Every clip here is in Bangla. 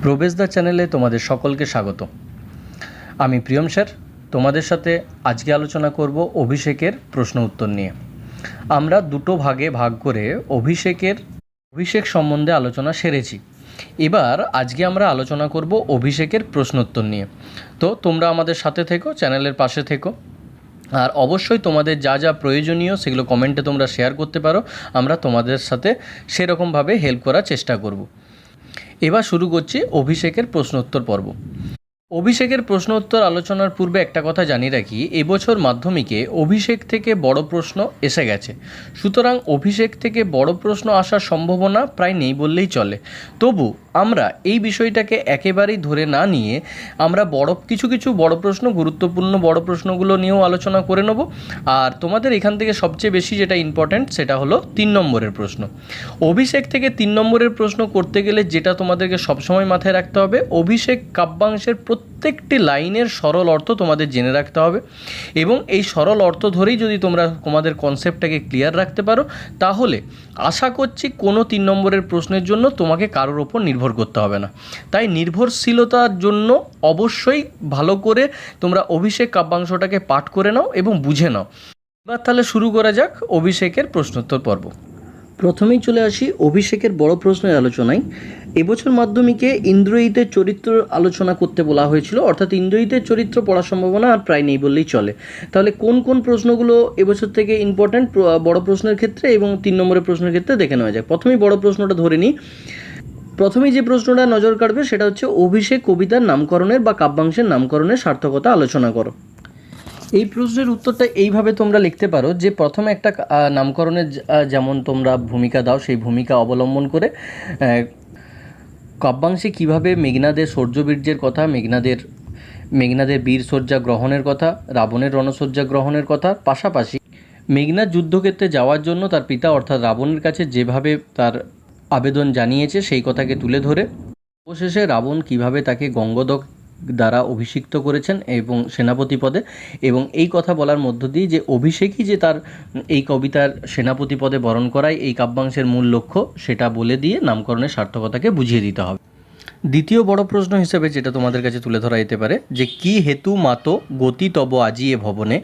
প্রবেশদ্বার চ্যানেলে তোমাদের সকলকে স্বাগত। আমি প্রিয়ম স্যার তোমাদের সাথে আজকে আলোচনা করব অভিষেকের প্রশ্ন উত্তর নিয়ে। আমরা দুটো ভাগে ভাগ করে অভিষেক সম্বন্ধে আলোচনা সেরেছি। এবার আজকে আমরা আলোচনা করব অভিষেকের প্রশ্ন উত্তর নিয়ে। তো তোমরা আমাদের সাথে থেকো, চ্যানেলের পাশে থেকো, আর অবশ্যই তোমাদের যা যা প্রয়োজনীয় সেগুলো কমেন্টে তোমরা শেয়ার করতে পারো। আমরা তোমাদের সাথে সেরকমভাবে হেল্প করার চেষ্টা করব। এবার শুরু করছি অভিষেকের প্রশ্ন উত্তর পর্ব। অভিষেকের প্রশ্ন উত্তর আলোচনার পূর্বে একটা কথা জানিয়ে রাখি, এবছর মাধ্যমিকে অভিষেক থেকে বড় প্রশ্ন এসে গেছে। সুতরাং অভিষেক থেকে বড় প্রশ্ন আসার সম্ভাবনা প্রায় নেই বললেই চলে। তবু আমরা এই বিষয়টাকে একেবারেই ধরে না নিয়ে আমরা কিছু বড় প্রশ্ন, গুরুত্বপূর্ণ বড় প্রশ্নগুলো নিয়েও আলোচনা করে নেব। আর তোমাদের এখান থেকে সবচেয়ে বেশি যেটা ইম্পর্ট্যান্ট সেটা হলো 3 নম্বরের প্রশ্ন। অভিষেক থেকে 3 নম্বরের প্রশ্ন করতে গেলে যেটা তোমাদেরকে সবসময় মাথায় রাখতে হবে, অভিষেক কাব্যাংশের প্রত্যেকটি লাইনের সরল অর্থ তোমাদের জেনে রাখতে হবে। এবং এই সরল অর্থ ধরেই যদি তোমরা তোমাদের কনসেপ্টটাকে ক্লিয়ার রাখতে পারো, তাহলে আশা করছি কোনো 3 নম্বরের প্রশ্নের জন্য তোমাকে কারোর ওপর নির্ভর করতে হবে না। তাই নির্ভরশীলতার জন্য অবশ্যই ভালো করে তোমরা অভিষেক কাব্যাংশটাকে পাঠ করে নাও এবং বুঝে নাও। এবার তাহলে শুরু করা যাক অভিষেকের প্রশ্নোত্তর পর্ব। প্রথমেই চলে আসি অভিষেকের বড় প্রশ্নের আলোচনায়। এবছর মাধ্যমিকে ইন্দ্রজিতের চরিত্র আলোচনা করতে বলা হয়েছিল, অর্থাৎ ইন্দ্রজিতের চরিত্র পড়ার সম্ভাবনা আর প্রায় নেই বললেই চলে। তাহলে কোন কোন প্রশ্নগুলো এবছর থেকে ইম্পর্ট্যান্ট বড় প্রশ্নের ক্ষেত্রে এবং 3 নম্বরের প্রশ্নের ক্ষেত্রে দেখে নেওয়া যায়। প্রথমেই বড় প্রশ্নটা ধরে নিই। প্রথমেই যে প্রশ্নটা নজর কাড়বে সেটা হচ্ছে অভিষেক কবিতার নামকরণের বা কাব্যাংশের নামকরণের সার্থকতা আলোচনা করো। এই প্রশ্নের উত্তরটা এইভাবে তোমরা লিখতে পারো যে প্রথমে একটা নামকরণের যেমন তোমরা ভূমিকা দাও, সেই ভূমিকা অবলম্বন করে কাব্যাংশে কীভাবে মেঘনাদের শৌর্যবীর্যের কথা, মেঘনাদের বীরশয্যা গ্রহণের কথা, রাবণের রণশয্যা গ্রহণের কথা, পাশাপাশি মেঘনাদ যুদ্ধক্ষেত্রে যাওয়ার জন্য তার পিতা অর্থাৎ রাবণের কাছে যেভাবে তার আবেদন জানিয়েছে সেই কথাকে তুলে ধরে অবশেষে রাবণ কিভাবে তাকে গঙ্গদক দ্বারা অভিষিক্ত করেছেন এবং সেনাপতি পদে, এবং এই কথা বলার মধ্য দিয়ে যে অভিষেকই যে তার এই কবিতার সেনাপতি পদে বরণ করাই এই কাব্যাংশের মূল লক্ষ্য, সেটা বলে দিয়ে নামকরণের সার্থকতাকে বুঝিয়ে দিতে হবে। দ্বিতীয় বড় প্রশ্ন হিসেবে যেটা তোমাদের কাছে তুলে ধরা যেতে পারে যে কি হেতু মাতো গতি তব আজিয়ে ভবনে,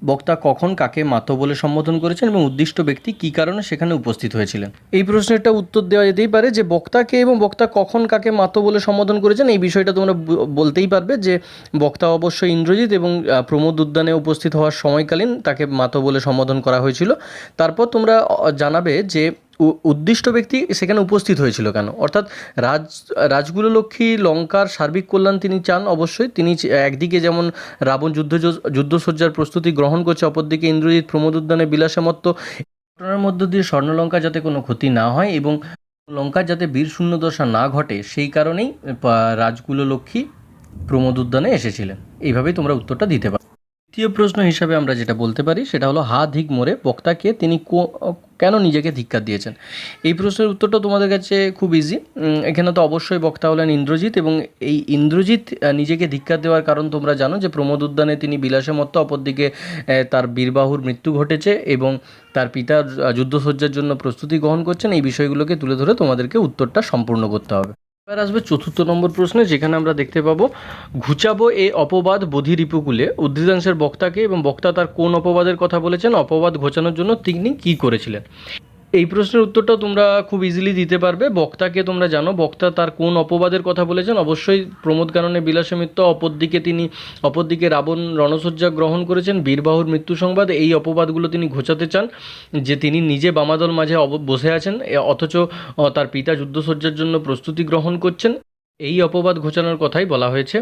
বক্তা কখন কাকে মাতো বলে সম্বোধন করেছেন এবং উদ্দিষ্ট ব্যক্তি কী কারণে সেখানে উপস্থিত হয়েছিলেন। এই প্রশ্নেরটা উত্তর দেওয়া যেতেই পারে যে বক্তাকে এবং বক্তা কখন কাকে মাতো বলে সম্বোধন করেছেন এই বিষয়টা তোমরা বলতেই পারবে যে বক্তা অবশ্যই ইন্দ্রজিৎ এবং প্রমোদ উদ্যানে উপস্থিত হওয়ার সময়কালীন তাকে মাতো বলে সম্বোধন করা হয়েছিল। তারপর তোমরা জানাবে যে উদ্দিষ্ট ব্যক্তি সেখানে উপস্থিত হয়েছিল কেন, অর্থাৎ রাজগুললক্ষ্মী লঙ্কার সার্বিক কল্যাণ তিনি চান। অবশ্যই তিনি একদিকে যেমন রাবণ যুদ্ধসজ্জার প্রস্তুতি গ্রহণ করছে, অপরদিকে ইন্দ্রজিৎ প্রমোদ উদ্যানে বিলাসে মত্ত। ঘটনার মধ্য দিয়ে স্বর্ণলঙ্কা যাতে কোনো ক্ষতি না হয় এবং লঙ্কার যাতে বীর শূন্যদশা না ঘটে, সেই কারণেই রাজগুললক্ষ্মী প্রমোদ উদ্যানে এসেছিলেন। এইভাবেই তোমরা উত্তরটা দিতে পারো। দ্বিতীয় প্রশ্ন হিসাবে আমরা যেটা বলতে পারি সেটা হলো হা ধিক মোরে, বক্তাকে তিনি কেন নিজেকে ধিক্কার দিয়েছেন। এই প্রশ্নের উত্তরটা তোমাদের কাছে খুব ইজি। এখানে তো অবশ্যই বক্তা হলেন ইন্দ্রজিৎ, এবং এই ইন্দ্রজিৎ নিজেকে ধিক্কার দেওয়ার কারণ তোমরা জানো যে প্রমোদ উদ্যানে তিনি বিলাসে মত্ত, অপরদিকে তার বীরবাহুর মৃত্যু ঘটেছে এবং তার পিতা যুদ্ধসজ্জার জন্য প্রস্তুতি গ্রহণ করছেন। এই বিষয়গুলোকে তুলে ধরে তোমাদেরকে উত্তরটা সম্পূর্ণ করতে হবে। এবার আসবে 4র্থ নম্বর প্রশ্নে, যেখানে আমরা দেখতে পাবো ঘুচাবো এ অপবাদ বোধি রিপুকুলে, উদ্ধৃতাংশের বক্তাকে এবং বক্তা তার কোন অপবাদের কথা বলেছেন, অপবাদ ঘোচানোর জন্য তিনি কী করেছিলেন। এই প্রশ্নের উত্তরটাও তোমরা খুব ইজিলি দিতে পারবে। বক্তাকে তোমরা জানো, বক্তা তার কোন অপবাদের কথা বলেছেন, অবশ্যই প্রমোদ কাননে বিলাসে মৃত্যু, অপরদিকে রাবণ রণশয্যা গ্রহণ করেছেন, বীরবাহুর মৃত্যু সংবাদ। এই অপবাদগুলো তিনি ঘোচাতে চান যে তিনি নিজে বামাদল মাঝে বসে আছেন অথচ তার পিতা যুদ্ধসজ্জার জন্য প্রস্তুতি গ্রহণ করছেন। এই অপবাদ ঘোচানোর কথাই বলা হয়েছে।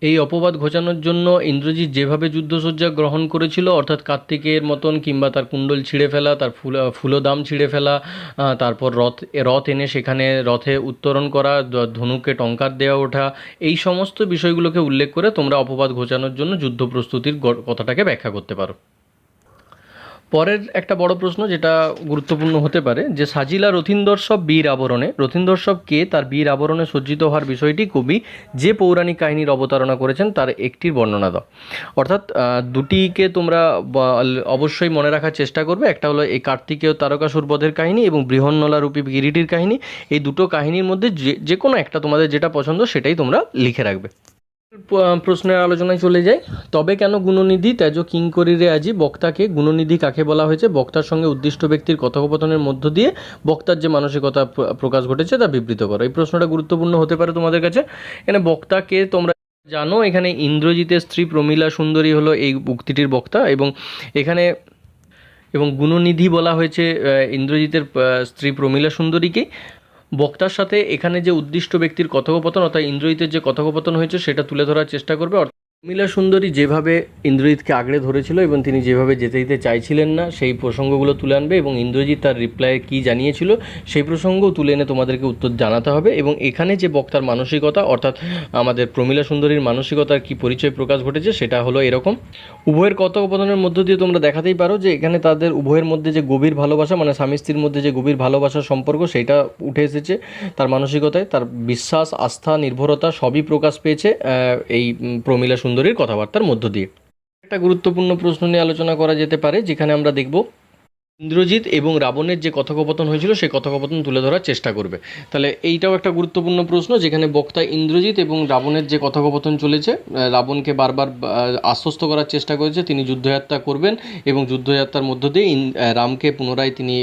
এই অপবাদ ঘোচানোর জন্য ইন্দ্রজিৎ যেভাবে যুদ্ধসজ্জা গ্রহণ করেছিল, অর্থাৎ কার্তিকের মতন, কিংবা তার কুণ্ডল ছিঁড়ে ফেলা, তার ফুলদাম ছিঁড়ে ফেলা, তারপর রথ এনে সেখানে রথে উত্তরণ করা, ধনুকে টঙ্কার দেওয়া ওঠা, এই সমস্ত বিষয়গুলোকে উল্লেখ করে তোমরা অপবাদ ঘোচানোর জন্য যুদ্ধ প্রস্তুতির কথাটাকে ব্যাখ্যা করতে পারো। পরের একটা বড় প্রশ্ন যেটা গুরুত্বপূর্ণ হতে পারে যে সাজিলা রথীন্দর্শব বীর আবরণে, রথীন্দর্শব কে তার বীর আবরণে সজ্জিত হওয়ার বিষয়টি কবি যে পৌরাণিক কাহিনীর অবতারণা করেছেন তার একটির বর্ণনা দাও। অর্থাৎ দুটিকে তোমরা অবশ্যই মনে রাখার চেষ্টা করবে। একটা হলো এই কার্তিকেয় তারকাসুর বধের কাহিনী এবং বৃহন্নলা রূপী কিরীটির কাহিনী। এই দুটো কাহিনীর মধ্যে যে কোনো একটা তোমাদের যেটা পছন্দ সেটাই তোমরা লিখে রাখবে। প্রশ্নের আলোচনায় চলে যাই। তবে কেন গুণনিধি তেজ কিঙ্করীরে আজি, বক্তাকে গুণনিধি কাকে বলা হয়েছে? বক্তার সঙ্গে উদ্দিষ্ট ব্যক্তির কথোপকথনের মধ্য দিয়ে বক্তার যে মানসিকতা প্রকাশ ঘটেছে তা বিবৃত করো। এই প্রশ্নটা গুরুত্বপূর্ণ হতে পারে তোমাদের কাছে। এখানে বক্তাকে তোমরা জানো, এখানে ইন্দ্রজিতের স্ত্রী প্রমীলা সুন্দরী হলো এই উক্তিটির বক্তা, এবং গুণনিধি বলা হয়েছে ইন্দ্রজিতের স্ত্রী প্রমীলা সুন্দরীকে। বক্তার সাথে এখানে যে উদ্দিষ্ট ব্যক্তির কথোপকথন অর্থাৎ ইন্দ্রজিতের যে কথোপকথন হয়েছে সেটা তুলে ধরার চেষ্টা করবে। প্রমীলা সুন্দরী যেভাবে ইন্দ্রজিৎকে আগড়ে ধরেছিল এবং তিনি যেভাবে যেতে দিতে চাইছিলেন না সেই প্রসঙ্গগুলো তুলে আনবে, এবং ইন্দ্রজিৎ তার রিপ্লাইয়ে কী জানিয়েছিল সেই প্রসঙ্গও তুলে এনে তোমাদেরকে উত্তর জানাতে হবে। এবং এখানে যে বক্তার মানসিকতা অর্থাৎ আমাদের প্রমীলা সুন্দরীর মানসিকতার কী পরিচয় প্রকাশ ঘটেছে সেটা হলো এরকম। উভয়ের কথোপকথনের মধ্য দিয়ে তোমরা দেখাতেই পারো যে এখানে তাদের উভয়ের মধ্যে যে গভীর ভালোবাসা, মানে স্বামী স্ত্রীর মধ্যে যে গভীর ভালোবাসার সম্পর্ক সেটা উঠে এসেছে তার মানসিকতায়। তার বিশ্বাস, আস্থা, নির্ভরতা সবই প্রকাশ পেয়েছে এই প্রমীলা সুন্দরীর কথাবার্তার মধ্য দিয়ে। একটা গুরুত্বপূর্ণ প্রশ্ন নিয়ে আলোচনা করা যেতে পারে, যেখানে আমরা দেখব ইন্দ্রজিৎ এবং রাবণের যে কথোপকথন হয়েছিল সেই কথোপকথন তুলে ধরার চেষ্টা করবে। তাহলে এইটাও একটা গুরুত্বপূর্ণ প্রশ্ন, যেখানে বক্তা ইন্দ্রজিৎ এবং রাবণের যে কথোপকথন চলেছে, রাবণকে বারবার আশ্বস্ত করার চেষ্টা করেছে তিনি যুদ্ধযাত্রা করবেন এবং যুদ্ধযাত্রার মধ্য দিয়ে রামকে পুনরায় তিনি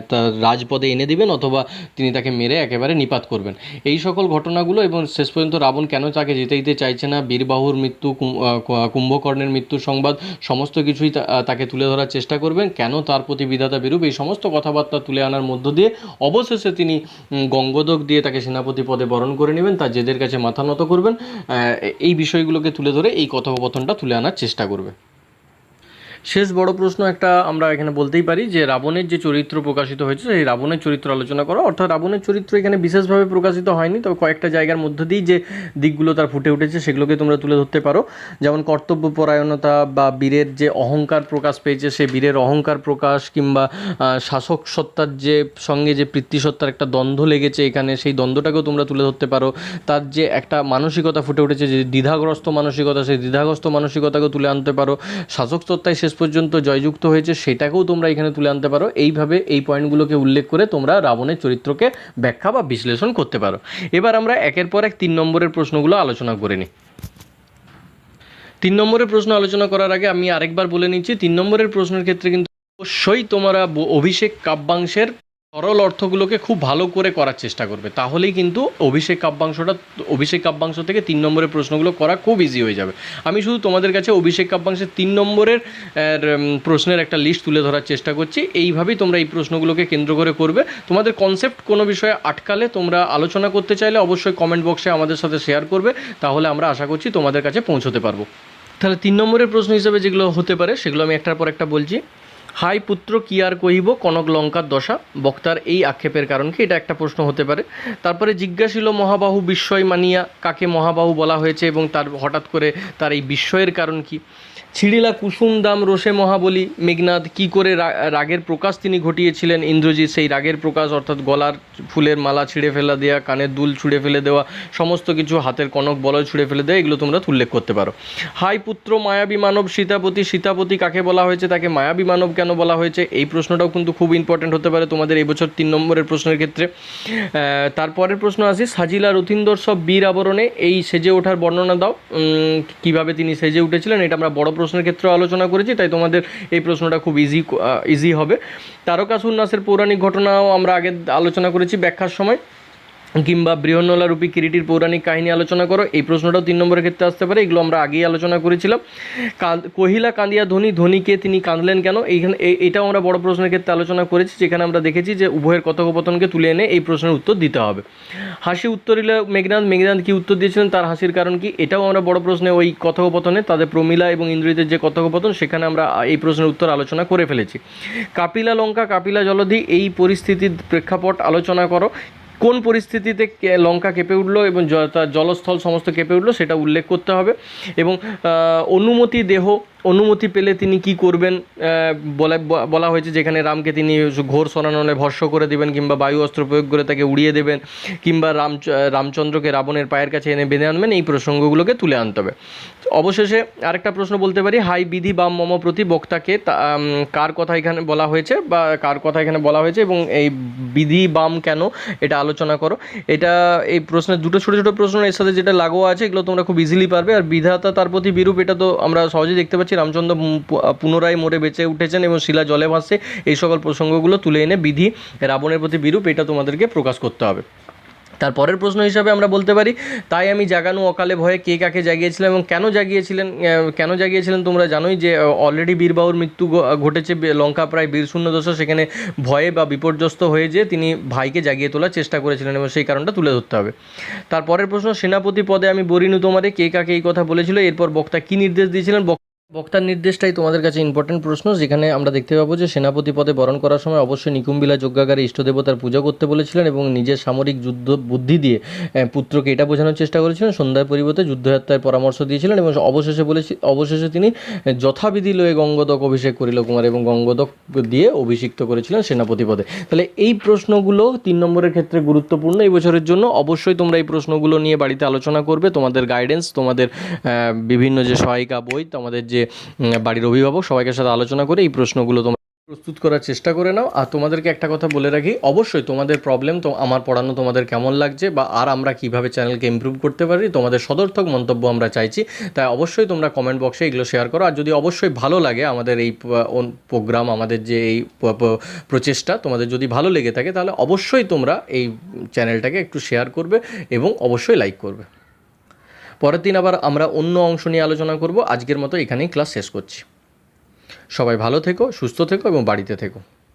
তার রাজপদে এনে দিবেন অথবা তিনি তাকে মেরে একেবারে নিপাত করবেন। এই সকল ঘটনাগুলো এবং শেষ পর্যন্ত রাবণ কেন তাকে যেতে দিতে চাইছে না, বীরবাহুর মৃত্যু, কুম্ভকর্ণের মৃত্যুর সংবাদ সমস্ত কিছুই তাকে তুলে ধরার চেষ্টা করবেন, কেন তার প্রতি বিরূপ, এই সমস্ত কথাবার্তা তুলে আনার মধ্য দিয়ে অবশেষে তিনি গঙ্গোদক দিয়ে তাকে সেনাপতি পদে বরণ করে নেবেন, তার জেদের কাছে মাথা নত করবেন। এই বিষয়গুলোকে তুলে ধরে এই কথোপকথনটা তুলে আনার চেষ্টা করবে। শেষ বড় প্রশ্ন একটা আমরা এখানে বলতেই পারি যে রাবণের যে চরিত্র প্রকাশিত হয়েছে সেই রাবণের চরিত্র আলোচনা করা। অর্থাৎ রাবণের চরিত্র এখানে বিশেষভাবে প্রকাশিত হয়নি, তবে কয়েকটা জায়গার মধ্য দিয়েই যে দিকগুলো তার ফুটে উঠেছে সেগুলোকে তোমরা তুলে ধরতে পারো। যেমন কর্তব্যপরায়ণতা বা বীরের যে অহংকার প্রকাশ পেয়েছে সেই বীরের অহংকার প্রকাশ, কিংবা শাসক সত্তার যে সঙ্গে যে পিতৃসত্তার একটা দ্বন্দ্ব লেগেছে এখানে, সেই দ্বন্দ্বটাকেও তোমরা তুলে ধরতে পারো। তার যে একটা মানসিকতা ফুটে উঠেছে, যে দ্বিধাগ্রস্ত মানসিকতা, সেই দ্বিধাগ্রস্ত মানসিকতাকেও তুলে আনতে পারো। শাসক সত্তায় শেষ পর্যন্ত জয়যুক্ত হয়েছে সেটাকেও তোমরা এখানে তুলে আনতে পারো। এইভাবে এই পয়েন্টগুলোকে উল্লেখ করে তোমরা রাবণের চরিত্রকে ব্যাখ্যা বা বিশ্লেষণ করতে পারো। এবার আমরা একের পর এক 3 নম্বরের প্রশ্নগুলো আলোচনা করে নিই। 3 নম্বরের প্রশ্ন আলোচনা করার আগে আমি আরেকবার বলে নিচ্ছি, 3 নম্বরের প্রশ্নের ক্ষেত্রে কিন্তু অবশ্যই তোমরা অভিষেক কাব্যাংশের সরল অর্থগুলোকে খুব ভালো করে করার চেষ্টা করবে, তাহলেই কিন্তু অভিষেক কাব্যাংশ থেকে 3 নম্বরের প্রশ্নগুলো করা খুব ইজি হয়ে যাবে। আমি শুধু তোমাদের কাছে অভিষেক কাব্যাংশের 3 নম্বরের প্রশ্নের একটা লিস্ট তুলে ধরার চেষ্টা করছি। এইভাবেই তোমরা এই প্রশ্নগুলোকে কেন্দ্র করে করবে। তোমাদের কনসেপ্ট কোনো বিষয়ে আটকালে তোমরা আলোচনা করতে চাইলে অবশ্যই কমেন্ট বক্সে আমাদের সাথে শেয়ার করবে, তাহলে আমরা আশা করছি তোমাদের কাছে পৌঁছতে পারবো। তাহলে 3 নম্বরের প্রশ্ন হিসেবে যেগুলো হতে পারে সেগুলো আমি একটার পর একটা বলছি। হাই পুত্র কি আর কহিব, কনক লঙ্কার দশা, বক্তার এই আক্ষেপের কারণ কি, এটা একটা প্রশ্ন হতে পারে। তারপরে জিজ্ঞাসিল মহাবাহু বিস্ময় মানিয়া, কাকে মহাবাহু বলা হয়েছে এবং তার হঠাৎ করে তার এই বিস্ময়ের কারণ কি। ছিড়িলা কুসুম দাম রোষে মহাবলী, মেঘনাদ কী করে রাগের প্রকাশ তিনি ঘটিয়েছিলেন, ইন্দ্রজিৎ সেই রাগের প্রকাশ অর্থাৎ গলার ফুলের মালা ছিঁড়ে ফেলা দেওয়া, কানের দুল ছুঁড়ে ফেলে দেওয়া, সমস্ত কিছু, হাতের কনক বলয় ছুঁড়ে ফেলে দেওয়া, এগুলো তোমরা উল্লেখ করতে পারো। হাই পুত্র মায়াবী মানব সীতাপতি, সীতাপতি কাকে বলা হয়েছে, তাকে মায়াবী মানব কেন বলা হয়েছে, এই প্রশ্নটাও কিন্তু খুব ইম্পর্টেন্ট হতে পারে তোমাদের এই বছর 3 নম্বরের প্রশ্নের ক্ষেত্রে। তারপরের প্রশ্ন আসি, সাজিলা রথীন্দর্শব বীর আবরণে, এই সেজে ওঠার বর্ণনা দাও, কিভাবে তিনি সেজে উঠেছিলেন। এটা আমরা বড় প্রশ্নের ক্ষেত্রে আলোচনা করেছি, তাই তোমাদের এই প্রশ্নটা খুব ইজি হবে। তারকাসুর নাসের পৌরাণিক ঘটনাও আমরা আগে আলোচনা করেছি ব্যাখ্যার সময়, কিংবা বৃহন্নলা রূপী কিরীটির পৌরাণিক কাহিনী আলোচনা করো, এই প্রশ্নটাও 3 নম্বরের ক্ষেত্রে আসতে পারে। এগুলো আমরা আগেই আলোচনা করেছিলাম। কহিলা কাঁদিয়া ধনীকে তিনি কাঁদলেন কেন, এইখানে এটাও আমরা বড় প্রশ্নের ক্ষেত্রে আলোচনা করেছি, যেখানে আমরা দেখেছি যে উভয়ের কথোপকথনকে তুলে এনে এই প্রশ্নের উত্তর দিতে হবে। হাসি উত্তরিলা মেঘনাদ কি উত্তর দিয়েছিলেন, তার হাসির কারণ কি, এটাও আমরা বড় প্রশ্নে ওই কথোপকথনে তাদের প্রমীলা এবং ইন্দ্রজিতের যে কথোপকথন সেখানে আমরা এই প্রশ্নের উত্তর আলোচনা করে ফেলেছি। কাপিলা লঙ্কা কাপিলা জলধি, এই পরিস্থিতির প্রেক্ষাপট আলোচনা করো, কোন পরিস্থিতিতে লঙ্কা কেঁপে উঠলো এবং তার জলস্থল সমস্ত কেঁপে উঠলো সেটা উল্লেখ করতে হবে। এবং অনুমতি দেহ অনুমতি পেলে তিনি কি করবেন বলা বলা হয়েছে, যেখানে রামকে তিনি ঘোর শরণালে ভস্ম করে দেবেন, কিংবা বায়ু অস্ত্র প্রয়োগ করে তাকে উড়িয়ে দেবেন, কিংবা রামচন্দ্রকে রাবণের পায়ের কাছে এনে বেঁধে আনবেন। এই প্রসঙ্গগুলোকে তুলে আনতে হবে। অবশেষে আরেকটা প্রশ্ন বলতে পারি, হাই বিধি বাম মম প্রতি বক্তাকে কার কথা এখানে বলা হয়েছে, বা কার কথা এখানে বলা হয়েছে, এবং এই বিধি বাম কেন, এটা আলোচনা করো। এটা এই প্রশ্নের দুটো ছোটো ছোটো প্রশ্ন এর সাথে যেটা লাগোয়া আছে, এগুলো তোমরা খুব ইজিলি পারবে। আর বিধাতা তার প্রতি বিরূপ, এটা তো আমরা সহজেই দেখতে পাচ্ছি, রামচন্দ্র পুনরায় মরে বেঁচে উঠেছেন এবং শিলা জলে ভাসছে। এই সকল প্রসঙ্গগুলো তুলে এনে বিধি রাবণের প্রতি বিরূপ, এটা তোমাদেরকে প্রকাশ করতে হবে। তারপরের প্রশ্ন হিসাবে আমরা বলতে পারি, তাই আমি জাগানো অকালে ভয়ে কে কাকে জাগিয়েছিলেন এবং কেন জাগিয়েছিলেন তোমরা জানোই, যে অলরেডি বীরবাহুর মৃত্যু ঘটেছে, লঙ্কা প্রায় বীরশূন্য দশা, সেখানে ভয়ে বা বিপর্যস্ত হয়ে যে তিনি ভাইকে জাগিয়ে তোলার চেষ্টা করেছিলেন এবং সেই কারণটা তুলে ধরতে হবে। তারপরের প্রশ্ন, সেনাপতি পদে আমি বরিনু তোমারে, কে কাকে এই কথা বলেছিল, এরপর বক্তা কী নির্দেশ দিয়েছিলেন। বক্তার নির্দেশটাই তোমাদের কাছে ইম্পর্টেন্ট প্রশ্ন, যেখানে আমরা দেখতে পাবো যে সেনাপতি পদে বরণ করার সময় অবশ্যই নিকুম্বিলা যজ্ঞাগারে ইষ্টদেবতার পূজা করতে বলেছিলেন এবং নিজের সামরিক যুদ্ধ বুদ্ধি দিয়ে পুত্রকে এটা বোঝানোর চেষ্টা করেছিলেন, সন্ধ্যার পরিবর্তে যুদ্ধযাত্রার পরামর্শ দিয়েছিলেন, এবং অবশেষে তিনি যথাবিধি লয়ে গঙ্গদক অভিষেক করিল কুমার, এবং গঙ্গদক দিয়ে অভিষিক্ত করেছিলেন সেনাপতি পদে। তাহলে এই প্রশ্নগুলো 3 নম্বরের ক্ষেত্রে গুরুত্বপূর্ণ এই বছরের জন্য। অবশ্যই তোমরা এই প্রশ্নগুলো নিয়ে বাড়িতে আলোচনা করবে, তোমাদের গাইডেন্স, তোমাদের বিভিন্ন যে সহায়িকা বই, তোমাদের যে বাড়ির অভিভাবক, সবাইকে সাথে আলোচনা করে এই প্রশ্নগুলো তোমরা প্রস্তুত করার চেষ্টা করে নাও। আর তোমাদেরকে একটা কথা বলে রাখি, অবশ্যই তোমাদের প্রবলেম তো আমার পড়ানো তোমাদের কেমন লাগছে, বা আর আমরা কীভাবে চ্যানেলকে ইমপ্রুভ করতে পারি, তোমাদের সদর্থক মন্তব্য আমরা চাইছি। তাই অবশ্যই তোমরা কমেন্ট বক্সে এগুলো শেয়ার করো। আর যদি অবশ্যই ভালো লাগে আমাদের এই প্রোগ্রাম, আমাদের যে এই প্রচেষ্টা তোমাদের যদি ভালো লেগে থাকে, তাহলে অবশ্যই তোমরা এই চ্যানেলটাকে একটু শেয়ার করবে এবং অবশ্যই লাইক করবে। পরের দিন আবার আমরা অন্য অংশ নিয়ে আলোচনা করব। আজকের মতো এখানেই ক্লাস শেষ করছি। সবাই ভালো থেকো, সুস্থ থেকো এবং বাড়িতে থেকো।